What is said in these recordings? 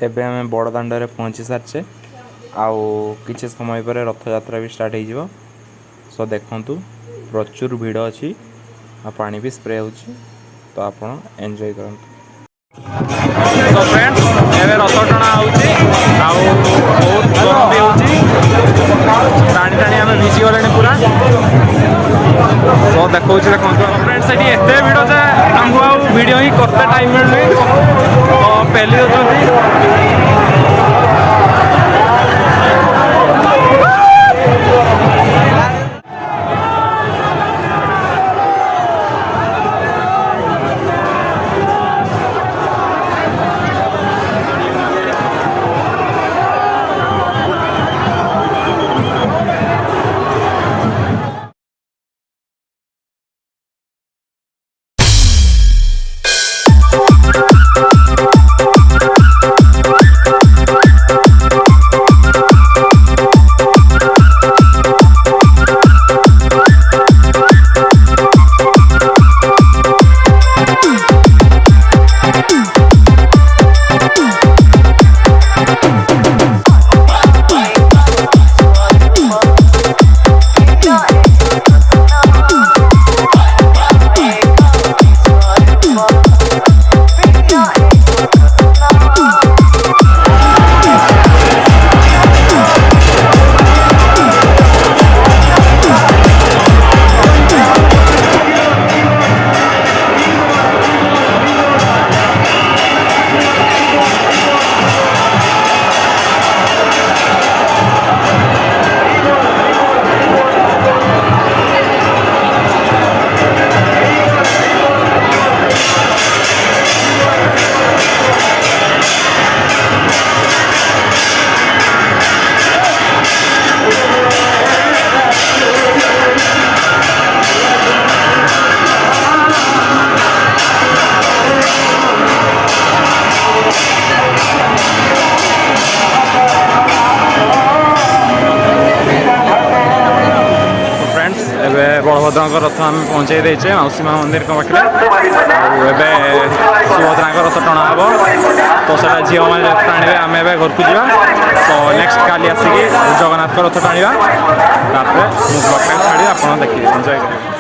एबे आम बड़ दाण्ड पहुँची सारे आउ किसी समय पर रथ यात्रा भी स्टार्ट हो। सो देखु प्रचुर भिड़ अच्छी पानी भी स्प्रे हो, तो आपण एंजॉय करूँ। तो फ्रेंड्स एवं रथ टଣା बहुत गरम भी होची टाणी टाणी आम भिजी गले पूरा। तो देखो फ्रेंड्स ये एत भिड़ जे आमको भिड ही करते टाइम मिलूनी, तो पेली होती। बलभद्र रथ आम पहुँचे देचे मौसी माँ मंदिर पाखे सुभद्रा रथ टणा हम, तो सर झील मैंने टाणे आम घर को जा। तो नेक्स्ट काली आसिक जगन्नाथ रथ टाणा मुझे छाड़ी आप देखिए एंजॉय करेंगे।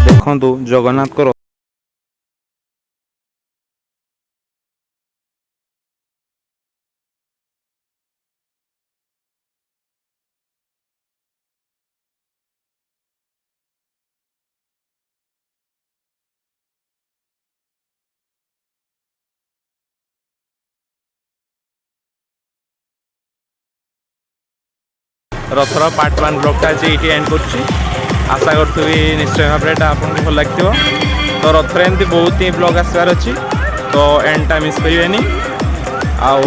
देखु जगन्नाथ रथर पार्ट 1 ब्लॉगटा आज ये एंड कर आशा करी निश्चय भाव में आपको भल लगे। तो रथर एमती बहुत ही ब्लॉग आसबार अच्छी तो एंडटा मिस करेनि आउ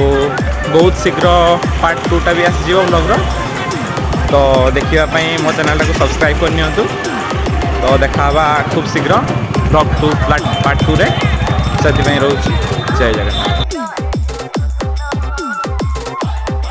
बहुत शीघ्र पार्ट 2टा भी आसो ब्लॉगर। तो देखापी मो चैनल को सब्सक्राइब करनी। तो देखा खूब शीघ्र ब्लॉग 2 पार्ट 2 रे से रोच जय जगन्नाथ।